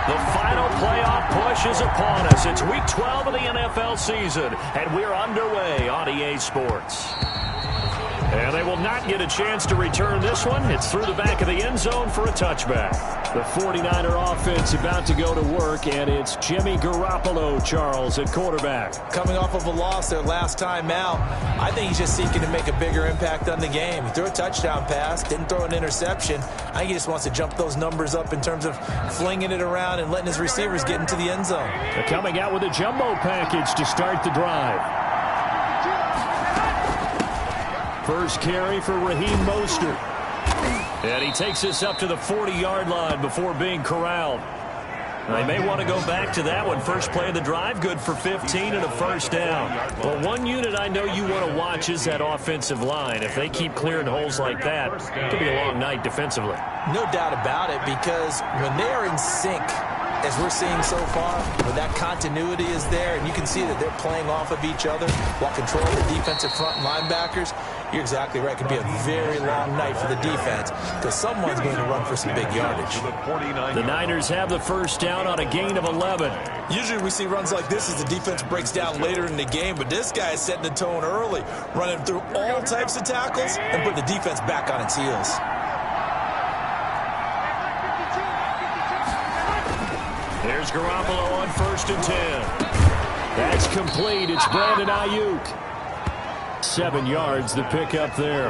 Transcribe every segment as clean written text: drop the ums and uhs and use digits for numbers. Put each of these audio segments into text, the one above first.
The final playoff push is upon us. It's Week 12 of the NFL season, and we're underway on EA Sports. And they will not get a chance to return this one. It's through the back of the end zone for a touchback. The 49er offense about to go to work, and it's Jimmy Garoppolo, Charles, at quarterback. Coming off of a loss their last time out, I think he's just seeking to make a bigger impact on the game. He threw a touchdown pass, didn't throw an interception. I think he just wants to jump those numbers up in terms of flinging it around and letting his receivers get into the end zone. They're coming out with a jumbo package to start the drive. First carry for Raheem Mostert. And he takes this up to the 40-yard line before being corralled. They may want to go back to that one. First play of the drive, good for 15 and a first down. Well, one unit I know you want to watch is that offensive line. If they keep clearing holes like that, it could be a long night defensively. No doubt about it, because when they are in sync, as we're seeing so far, when that continuity is there, and you can see that they're playing off of each other while controlling the defensive front linebackers, you're exactly right. It could be a very long night for the defense because someone's going to run for some big yardage. The Niners have the first down on a gain of 11. Usually we see runs like this as the defense breaks down later in the game, but this guy is setting the tone early, running through all types of tackles and put the defense back on its heels. There's Garoppolo on 1st and 10. That's complete. It's Brandon Ayuk. 7 yards, the pickup there.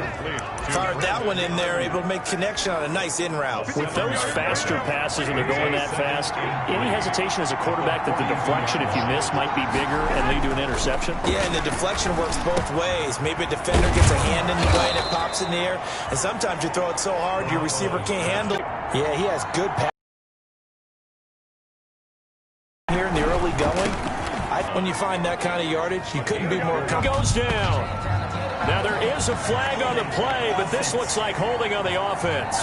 Fired that one in there, able to make connection on a nice in route. With those faster passes when they're going that fast, any hesitation as a quarterback that the deflection, if you miss, might be bigger and lead to an interception? Yeah, and the deflection works both ways. Maybe a defender gets a hand in the way and it pops in the air, and sometimes you throw it so hard your receiver can't handle it. Yeah, he has good pass here in the early going. When you find that kind of yardage, you couldn't be more comfortable. Goes down. Now there is a flag on the play, but this looks like holding on the offense.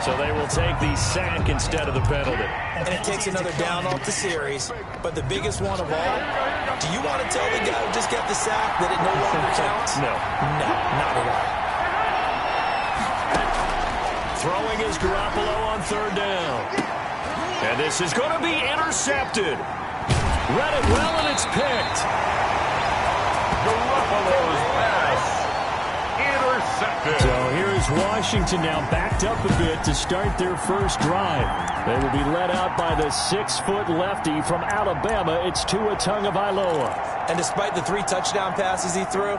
So they will take the sack instead of the penalty. And it takes another down off the series. But the biggest one of all, do you want to tell the guy who just got the sack that it no longer counts? No. No, not at all. Throwing is Garoppolo on 3rd down. And this is going to be intercepted. Read it well, and it's picked. Garoppolo's pass intercepted. So here is Washington now backed up a bit to start their first drive. They will be led out by the 6-foot lefty from Alabama. It's Tua Tagovailoa. And despite the 3 touchdown passes he threw,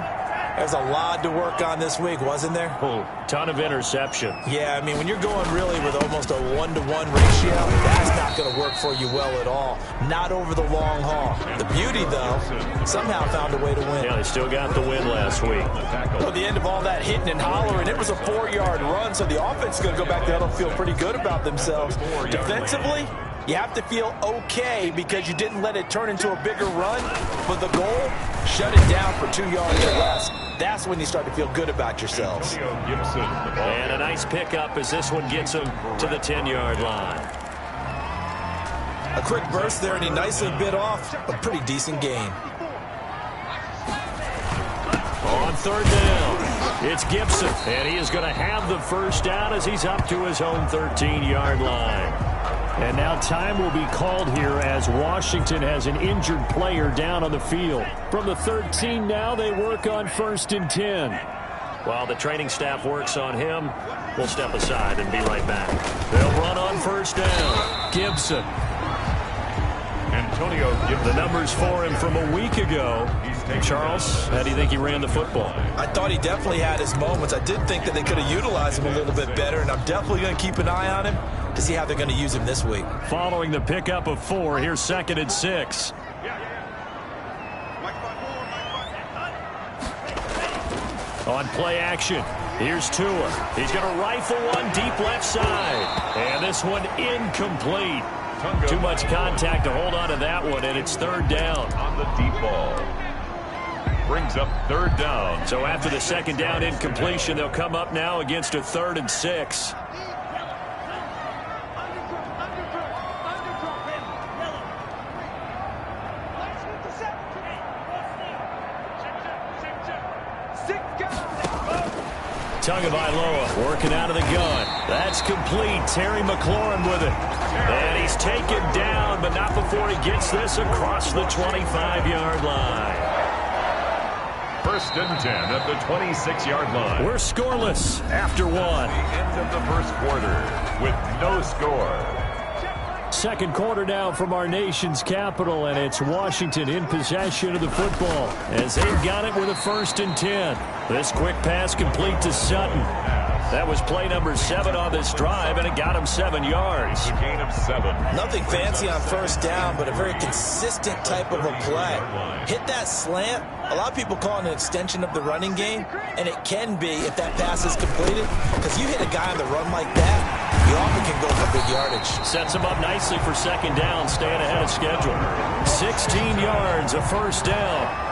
there's a lot to work on this week, wasn't there? Oh, ton of interception. Yeah, I mean, when you're going really with almost a 1-to-1 ratio, that's not going to work for you well at all. Not over the long haul. The beauty, though, somehow found a way to win. Yeah, they still got the win last week. Well, at the end of all that hitting and hollering, it was a 4-yard run, so the offense is going to go back there and feel pretty good about themselves. Defensively, you have to feel okay because you didn't let it turn into a bigger run, but the goal, shut it down for 2 yards or less. That's when you start to feel good about yourselves. And a nice pickup as this one gets him to the 10-yard line. A quick burst there, and he nicely bit off a pretty decent gain. On 3rd down, it's Gibson, and he is going to have the first down as he's up to his own 13-yard line. And now time will be called here as Washington has an injured player down on the field. From the 13 now, they work on 1st and 10. While the training staff works on him, we'll step aside and be right back. They'll run on 1st down. Gibson. Antonio Gibson. The numbers for him from a week ago. Charles, how do you think he ran the football? I thought he definitely had his moments. I did think that they could have utilized him a little bit better, and I'm definitely going to keep an eye on him to see how they're going to use him this week. Following the pickup of 4, here's 2nd and 6. On play action, here's Tua. He's going to rifle one deep left side. And this one incomplete. Too much contact to hold on to that one, and it's 3rd down. On the deep ball. Brings up 3rd down. So after the 2nd down incompletion, they'll come up now against a 3rd and 6. Tagovailoa working out of the gun. That's complete. Terry McLaurin with it. And he's taken down, but not before he gets this across the 25-yard line. 1st and 10 at the 26-yard line. We're scoreless after one. The end of the first quarter with no score. Second quarter now from our nation's capital, and it's Washington in possession of the football as they've got it with a 1st and 10. This quick pass complete to Sutton. That was play number 7 on this drive, and it got him 7 yards. A gain of 7. Nothing fancy on 1st down, but a very consistent type of a play. Hit that slant. A lot of people call it an extension of the running game, and it can be if that pass is completed, because you hit a guy on the run like that, you often can go for big yardage. Sets him up nicely for 2nd down, staying ahead of schedule. 16 yards, a 1st down.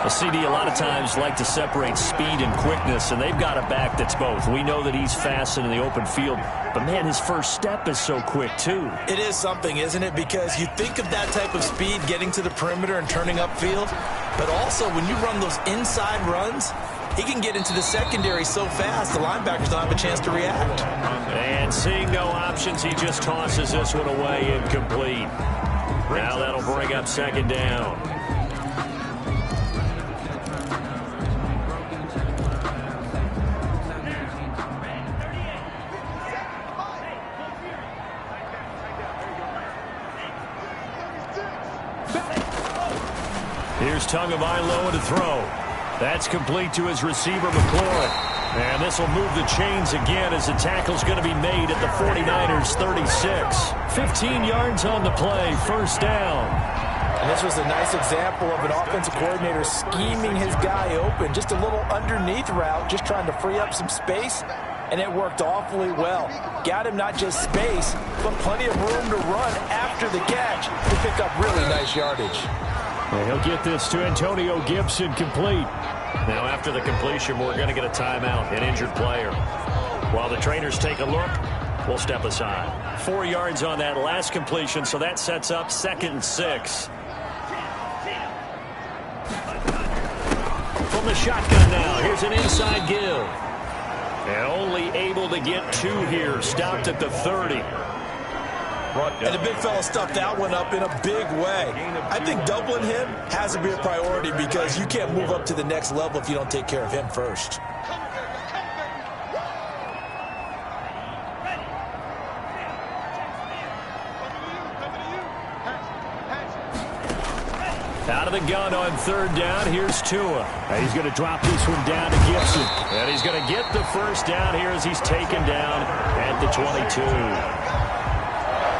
A CD a lot of times like to separate speed and quickness, and they've got a back that's both. We know that he's fast in the open field, but, man, his first step is so quick, too. It is something, isn't it? Because you think of that type of speed getting to the perimeter and turning upfield, but also when you run those inside runs, he can get into the secondary so fast the linebackers don't have a chance to react. And seeing no options, he just tosses this one away incomplete. Now that'll bring up 2nd down. Here's Tagovailoa to throw. That's complete to his receiver, McLaurin. And this will move the chains again as the tackle's going to be made at the 49ers' 36. 15 yards on the play, 1st down. And this was a nice example of an offensive coordinator scheming his guy open. Just a little underneath route, just trying to free up some space, and it worked awfully well. Got him not just space, but plenty of room to run after the catch to pick up really nice yardage. And he'll get this to Antonio Gibson complete. Now after the completion, we're going to get a timeout, an injured player. While the trainers take a look, we'll step aside. 4 yards on that last completion, so that sets up 2nd and 6. From the shotgun now, here's an inside give. And only able to get 2 here, stopped at the 30. And the big fella stuffed that one up in a big way. I think doubling him has to be a priority because you can't move up to the next level if you don't take care of him first. Out of the gun on 3rd down, here's Tua. And he's going to drop this one down to Gibson. And he's going to get the 1st down here as he's taken down at the 22.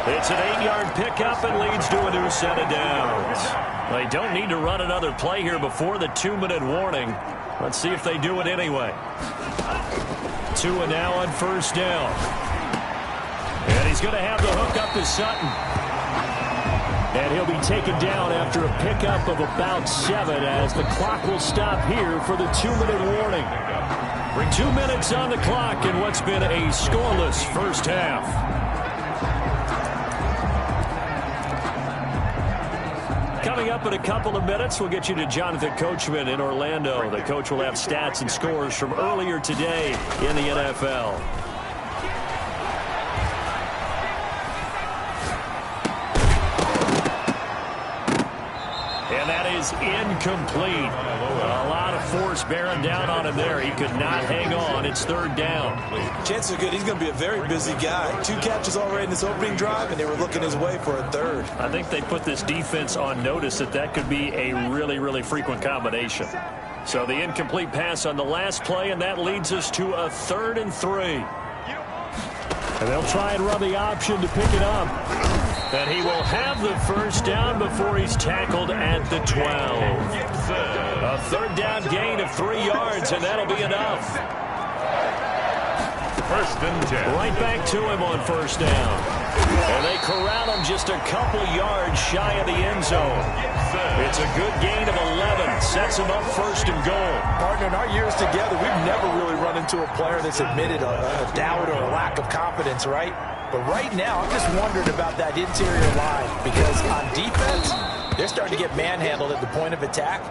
It's an 8-yard pickup and leads to a new set of downs. They don't need to run another play here before the 2-minute warning. Let's see if they do it anyway. Tua now on 1st down. And he's going to have the hook up to Sutton. And he'll be taken down after a pickup of about 7 as the clock will stop here for the 2-minute warning. 2 minutes on the clock in what's been a scoreless first half. Coming up in a couple of minutes, we'll get you to Jonathan Coachman in Orlando. The coach will have stats and scores from earlier today in the NFL. And that is incomplete. A lot of force bearing down on him there. He could not hang on. It's 3rd down. Chances are good he's going to be a very busy guy. 2 catches already in this opening drive, and they were looking his way for a 3rd. I think they put this defense on notice that could be a really, really frequent combination. So the incomplete pass on the last play, and that leads us to a 3rd and 3. And they'll try and run the option to pick it up. And he will have the 1st down before he's tackled at the 12. A 3rd down gain of 3 yards, and that'll be enough. 1st and 10. Right back to him on 1st down. And they corral him just a couple yards shy of the end zone. It's a good gain of 11. Sets him up 1st and goal. Partner, in our years together, we've never really run into a player that's admitted a doubt or a lack of confidence, right? But right now, I'm just wondering about that interior line because on defense, they're starting to get manhandled at the point of attack.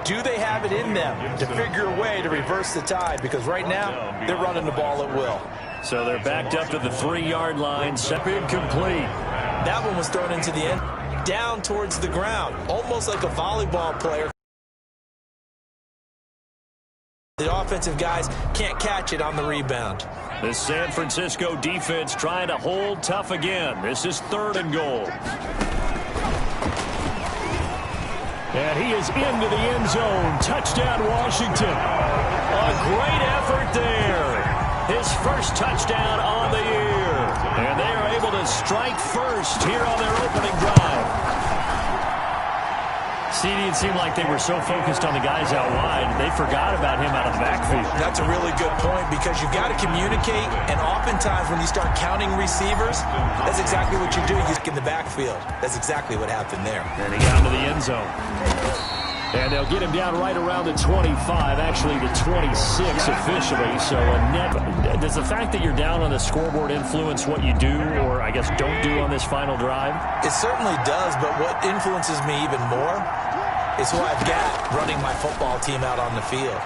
Do they have it in them to figure a way to reverse the tide? Because right now, they're running the ball at will. So they're backed up to the 3-yard line. Set incomplete. That one was thrown into the end, down towards the ground, almost like a volleyball player. The offensive guys can't catch it on the rebound. The San Francisco defense trying to hold tough again. This is 3rd and goal. And he is into the end zone. Touchdown, Washington. A great effort there. His first touchdown on the year. And they are able to strike first here on their opening drive. CD, it seemed like they were so focused on the guys out wide, they forgot about him out of the backfield. That's a really good point because you've got to communicate, and oftentimes when you start counting receivers, that's exactly what you do. You in the backfield. That's exactly what happened there. And he got into the end zone. And they'll get him down right around the 25, actually the 26 officially. So a net. Does the fact that you're down on the scoreboard influence what you do, or I guess don't do on this final drive? It certainly does, but what influences me even more is who I've got running my football team out on the field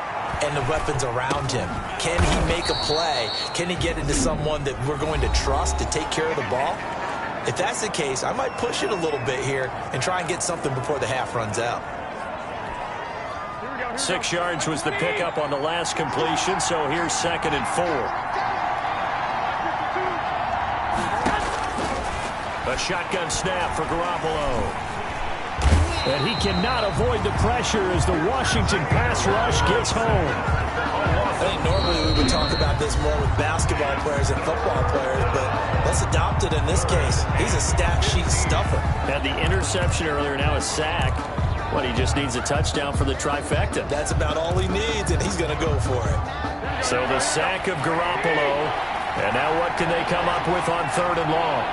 and the weapons around him. Can he make a play? Can he get into someone that we're going to trust to take care of the ball? If that's the case, I might push it a little bit here and try and get something before the half runs out. 6 yards was the pickup on the last completion, so here's 2nd and 4. A shotgun snap for Garoppolo. And he cannot avoid the pressure as the Washington pass rush gets home. I think normally we would talk about this more with basketball players and football players, but let's adopt it in this case. He's a stat sheet stuffer. Had the interception earlier, now a sack. Well, he just needs a touchdown for the trifecta. That's about all he needs, and he's going to go for it. So the sack of Garoppolo. And now what can they come up with on 3rd and long?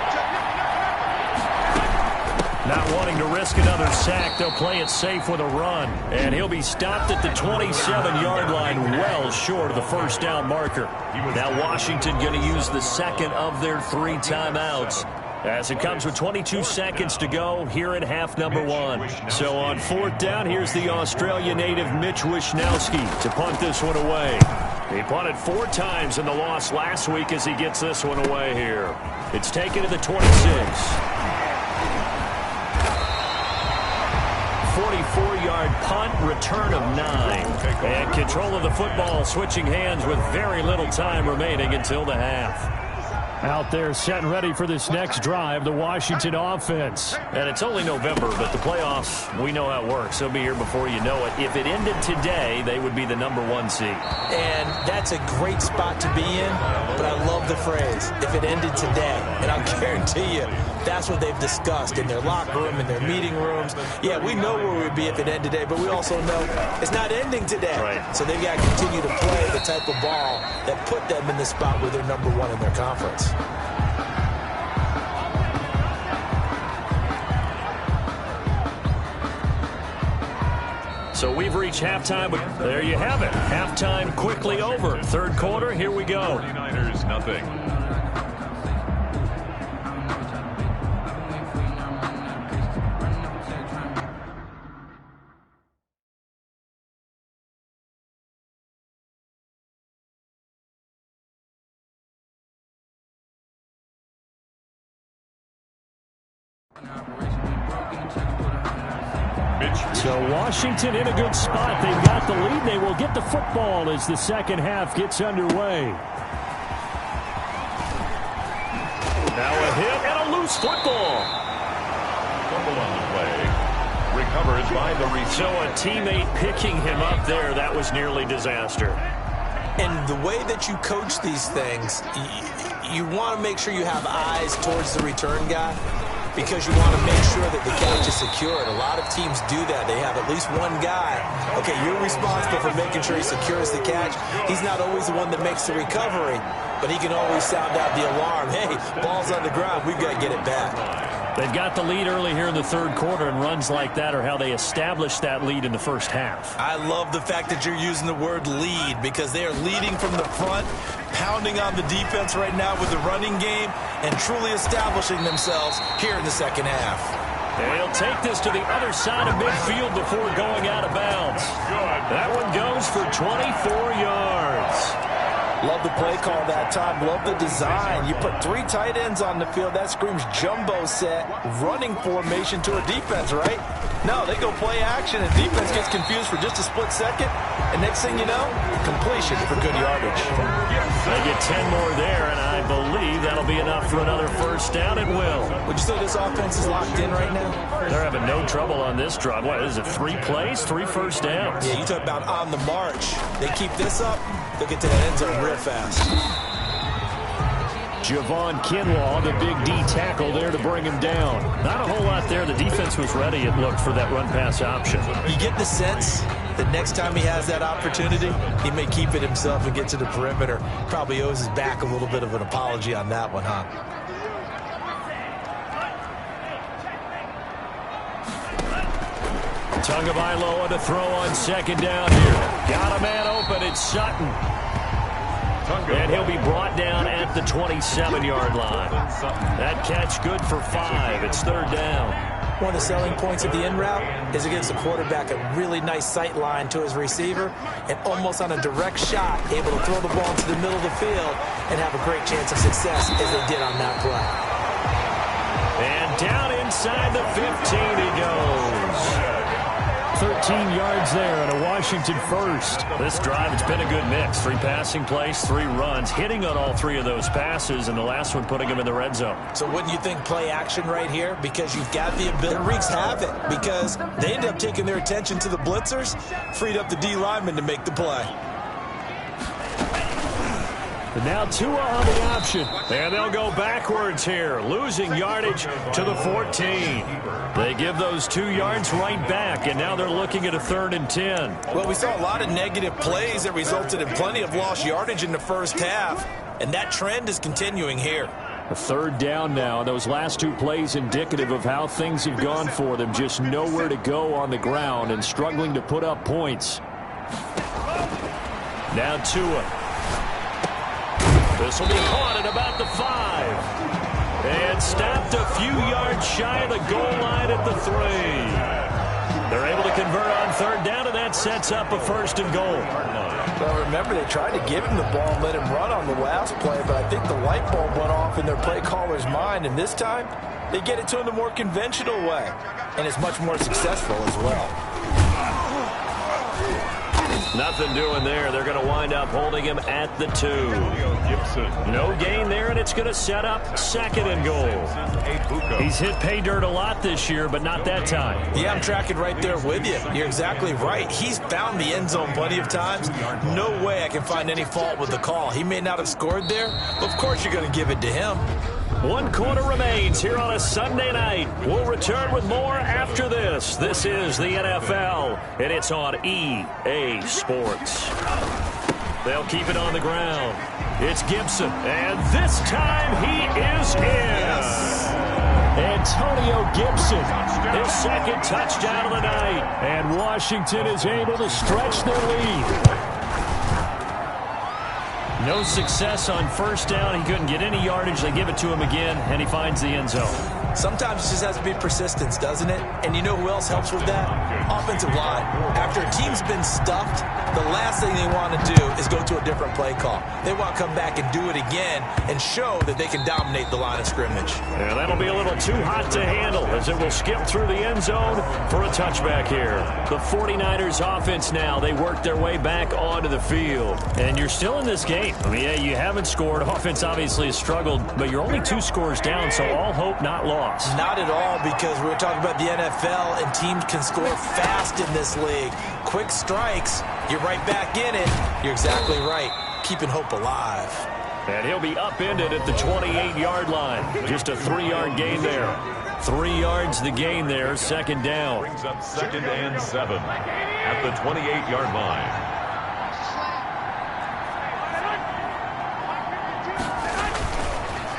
Not wanting to risk another sack, they'll play it safe with a run. And he'll be stopped at the 27-yard line, well short of the first down marker. Now Washington going to use the second of their 3 timeouts, as it comes with 22 seconds to go here in half number 1. So on 4th down, here's the Australia native Mitch Wishnowsky to punt this one away. He punted 4 times in the loss last week as he gets this one away here. It's taken to the 26. 44-yard punt, return of 9. And control of the football switching hands with very little time remaining until the half. Out there set and ready for this next drive, the Washington offense. And it's only November, but the playoffs, we know how it works. They'll be here before you know it. If it ended today, they would be the number 1 seed. And that's a great spot to be in, but I love the phrase, if it ended today. And I'll guarantee you, that's what they've discussed in their locker room, in their meeting rooms. Yeah, we know where we'd be if it ended today, but we also know it's not ending today. Right. So they've got to continue to play the type of ball that put them in the spot where they're number 1 in their conference. So we've reached halftime, but there you have it. Halftime quickly over. 3rd quarter, here we go. 49ers, nothing. So Washington in a good spot. They've got the lead. They will get the football as the second half gets underway. Now a hit and a loose football. Fumble on the play. Recovered by the receiver. So a teammate picking him up there. That was nearly disaster. And the way that you coach these things, you want to make sure you have eyes towards the return guy, because you want to make sure that the catch is secured. A lot of teams do that. They have at least one guy. Okay, you're responsible for making sure he secures the catch. He's not always the one that makes the recovery, but he can always sound out the alarm. Hey, ball's on the ground. We've got to get it back. They've got the lead early here in the 3rd quarter, and runs like that are how they established that lead in the first half. I love the fact that you're using the word lead, because they are leading from the front, pounding on the defense right now with the running game, and truly establishing themselves here in the second half. And he'll take this to the other side of midfield before going out of bounds. That one goes for 24 yards. Love the play call that time. Love the design. You put 3 tight ends on the field. That screams jumbo set, running formation to a defense, right? No, they go play action, and defense gets confused for just a split second. And next thing you know, completion for good yardage. They get 10 more there, and I believe that'll be enough for another first down. It will. Would you say this offense is locked in right now? They're having no trouble on this drive. What is it, 3 plays, 3 first downs? Yeah, you talk about on the march. They keep this up, they'll get to that end zone real fast. Javon Kinlaw, the big D tackle there to bring him down. Not a whole lot there. The defense was ready, it looked, for that run-pass option. You get the sense that next time he has that opportunity, he may keep it himself and get to the perimeter. Probably owes his back a little bit of an apology on that one, huh? Tagovailoa to throw on second down here. Got a man open. It's Sutton. And he'll be brought down at the 27-yard line. That catch good for 5. It's third down. One of the selling points of the in route is against the quarterback, a really nice sight line to his receiver, and almost on a direct shot, able to throw the ball into the middle of the field and have a great chance of success as they did on that play. And down inside the 15 he goes. 13 yards there and a Washington first. This drive, it's been a good mix. 3 passing plays, 3 runs, hitting on all 3 of those passes, and the last one putting him in the red zone. So wouldn't you think play action right here? Because you've got the ability. The wreaks havoc because they end up taking their attention to the blitzers, freed up the D lineman to make the play. And now Tua on the option. And they'll go backwards here, losing yardage to the 14. They give those 2 yards right back, and now they're looking at a 3rd and 10. Well, we saw a lot of negative plays that resulted in plenty of lost yardage in the first half, and that trend is continuing here. A 3rd down now. Those last 2 plays indicative of how things have gone for them. Just nowhere to go on the ground and struggling to put up points. Now Tua. This will be caught at about the 5. And stopped a few yards shy of the goal line at the 3. They're able to convert on 3rd down, and that sets up a 1st and goal. Well, remember, they tried to give him the ball and let him run on the last play, but I think the light bulb went off in their play caller's mind, and this time they get it to him the more conventional way, and it's much more successful as well. Nothing doing there. They're going to wind up holding him at the 2. No gain there, and it's going to set up 2nd and goal. He's hit pay dirt a lot this year, but not that time. Yeah, I'm tracking right there with you. You're exactly right. He's found the end zone plenty of times. No way I can find any fault with the call. He may not have scored there, but of course you're going to give it to him. 1 quarter remains here on a Sunday night. We'll return with more after this. This is the NFL, and it's on EA Sports. They'll keep it on the ground. It's Gibson, and this time he is in. Antonio Gibson, his 2nd touchdown of the night, and Washington is able to stretch their lead. No success on 1st down. He couldn't get any yardage. They give it to him again, and he finds the end zone. Sometimes it just has to be persistence, doesn't it? And you know who else helps with that? Offensive line. After a team's been stuffed, the last thing they want to do is go to a different play call. They want to come back and do it again and show that they can dominate the line of scrimmage. Yeah, that'll be a little too hot to handle as it will skip through the end zone for a touchback here. The 49ers offense now, they work their way back onto the field. And you're still in this game. I mean, yeah, you haven't scored. Offense obviously has struggled, but you're only 2 scores down, so all hope not lost. Not at all, because we're talking about the NFL, and teams can score fast in this league. Quick strikes, you're right back in it. You're exactly right. Keeping hope alive. And he'll be upended at the 28-yard line. Just a 3-yard gain there. 3 yards the gain there, 2nd down. Brings up 2nd and 7 at the 28-yard line.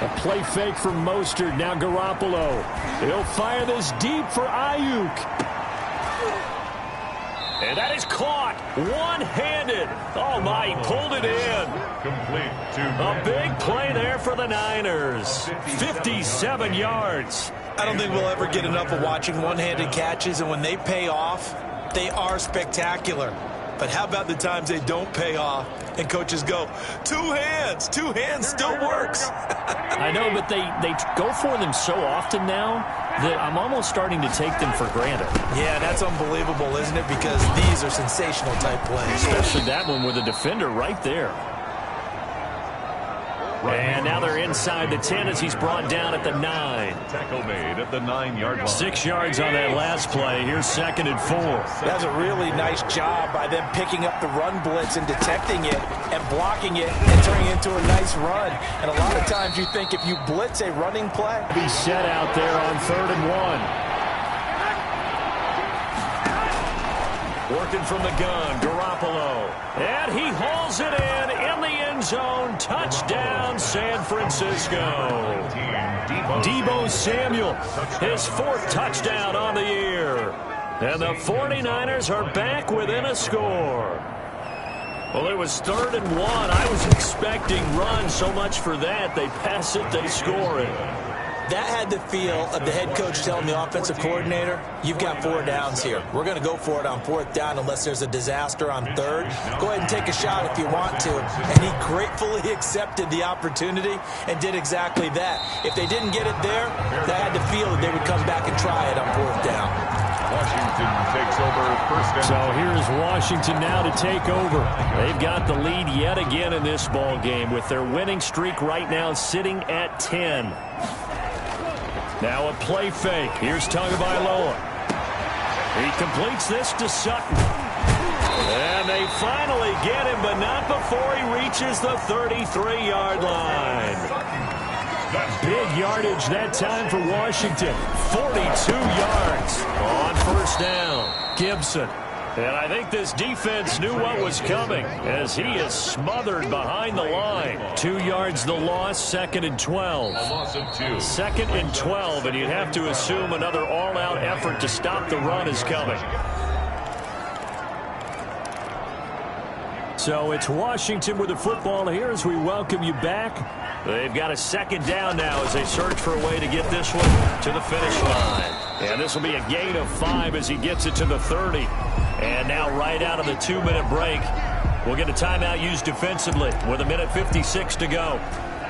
A play fake from Mostert. Now Garoppolo. He'll fire this deep for Ayuk. And that is caught one-handed. Oh, my, he pulled it in. Complete to A big play there for the Niners. 57 yards. I don't think we'll ever get enough of watching one-handed catches, and when they pay off, they are spectacular. But how about the times they don't pay off and coaches go, two hands still works. I know, but they go for them so often now that I'm almost starting to take them for granted. Yeah, that's unbelievable, isn't it? Because these are sensational type plays. Especially that one with a defender right there. And now they're inside the 10 as he's brought down at the 9. Tackle made at the 9-yard line. 6 yards on that last play. Here's 2nd and 4. That's a really nice job by them picking up the run blitz and detecting it and blocking it and turning it into a nice run. And a lot of times you think if you blitz a running play. Be set out there on 3rd and 1. Working from the gun, Garoppolo. And he hauls it in the end zone. Touchdown, San Francisco. Deebo Samuel, his 4th touchdown on the year. And the 49ers are back within a score. Well, it was 3rd and 1. I was expecting run, so much for that. They pass it, they score it. That had the feel of the head coach telling the offensive coordinator, you've got 4 downs here. We're going to go for it on 4th down unless there's a disaster on 3rd. Go ahead and take a shot if you want to. And he gratefully accepted the opportunity and did exactly that. If they didn't get it there, they had the feel that they would come back and try it on 4th down. Washington takes over 1st down. So here's Washington now to take over. They've got the lead yet again in this ball game with their winning streak right now sitting at 10. Now a play fake. Here's Tagovailoa. He completes this to Sutton. And they finally get him, but not before he reaches the 33-yard line. Big yardage that time for Washington. 42 yards on 1st down. Gibson. And I think this defense knew what was coming as he is smothered behind the line. 2 yards the loss, 2nd and 12. A loss of 2. 2nd and 12, and you'd have to assume another all-out effort to stop the run is coming. So it's Washington with the football here as we welcome you back. They've got a 2nd down now as they search for a way to get this one to the finish line. And this will be a gain of 5 as he gets it to the 30. And now right out of the 2-minute break, we'll get a timeout used defensively with 1:56 to go.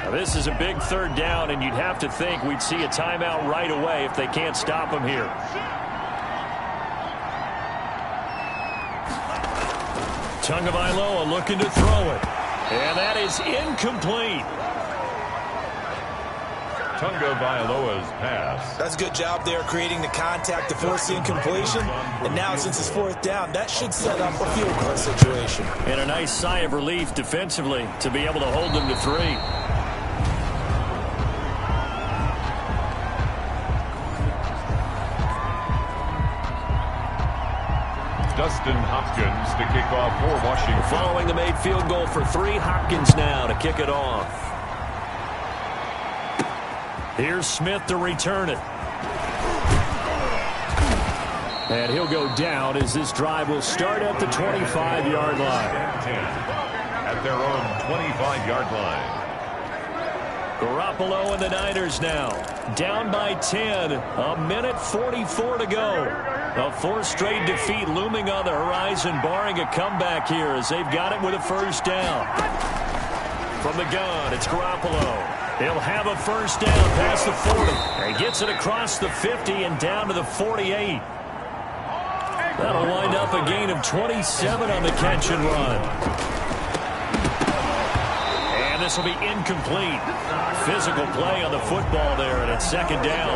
Now this is a big 3rd down, and you'd have to think we'd see a timeout right away if they can't stop him here. Tagovailoa looking to throw it. And that is incomplete. Tagovailoa's pass. That's a good job there creating the contact to force the incompletion. And now since it's 4th down, that should set up a field goal situation. And a nice sigh of relief defensively to be able to hold them to 3. Dustin Hopkins to kick off for Washington. Following the made field goal for 3, Hopkins now to kick it off. Here's Smith to return it. And he'll go down as this drive will start at the 25-yard line. At their own 25-yard line. Garoppolo and the Niners now. Down by 10. 1:44 to go. A 4th straight defeat looming on the horizon, barring a comeback here as they've got it with a 1st down. From the gun, it's Garoppolo. He'll have a 1st down past the 40. He gets it across the 50 and down to the 48. That'll wind up a gain of 27 on the catch and run. And this will be incomplete. Physical play on the football there, and it's 2nd down.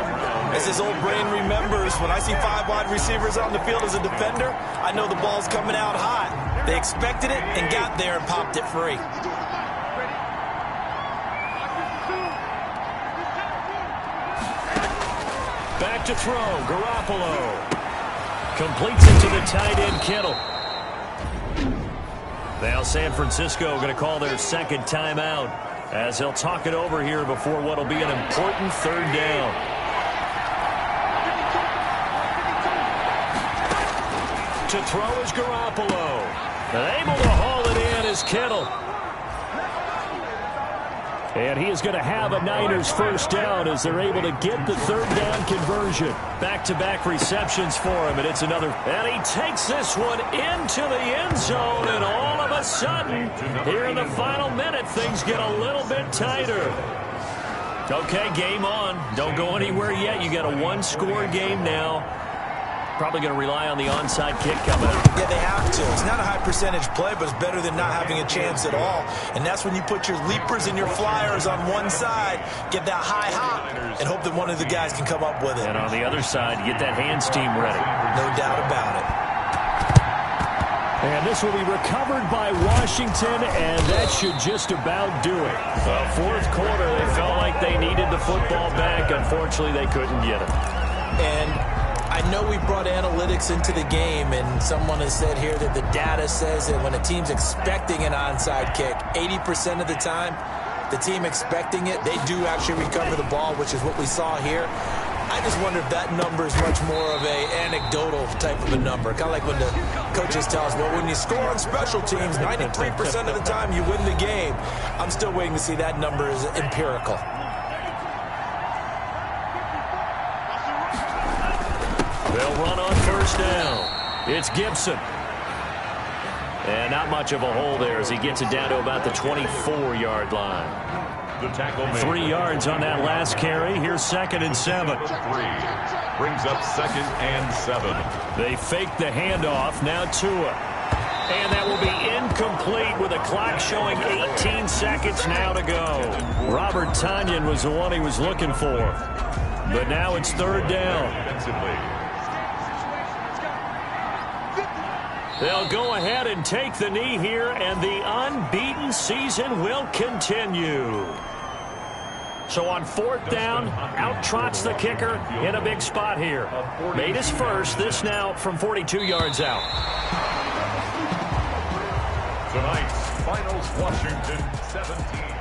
As his old brain remembers, when I see 5 wide receivers on the field as a defender, I know the ball's coming out hot. They expected it and got there and popped it free. Back to throw, Garoppolo. Completes it to the tight end, Kittle. Now San Francisco going to call their 2nd timeout as they'll talk it over here before what will be an important 3rd down. To throw is Garoppolo. And able to haul it in is Kittle. And he is going to have a Niners first down as they're able to get the third down conversion. Back-to-back receptions for him, and it's another. And he takes this one into the end zone, and all of a sudden, here in the final minute, things get a little bit tighter. Okay, game on. Don't go anywhere yet. You got a one-score game now. Probably going to rely on the onside kick coming up. Yeah, they have to. It's not a high-percentage play, but it's better than not having a chance at all. And that's when you put your leapers and your flyers on one side, get that high hop, and hope that one of the guys can come up with it. And on the other side, get that hands team ready. No doubt about it. And this will be recovered by Washington, and that should just about do it. Fourth quarter, they felt like they needed the football back. Unfortunately, they couldn't get it. And I know we brought analytics into the game, and someone has said here that the data says that when a team's expecting an onside kick, 80% of the time, the team expecting it, they do actually recover the ball, which is what we saw here. I just wonder if that number is much more of a anecdotal type of a number. Kind of like when the coaches tell us, well, when you score on special teams, 93% of the time you win the game. I'm still waiting to see that number is empirical. They'll run on first down. It's Gibson. And not much of a hole there as he gets it down to about the 24-yard line. The tackle made. 3 yards on that last carry. Here's 2nd and 7. 3 brings up 2nd and 7. They fake the handoff. Now Tua. And that will be incomplete with a clock showing 18 seconds now to go. Robert Tonyan was the one he was looking for. But now it's 3rd down. They'll go ahead and take the knee here, and the unbeaten season will continue. So on 4th down, out trots the kicker in a big spot here. Made his first, this now from 42 yards out. Tonight's finals, Washington 17.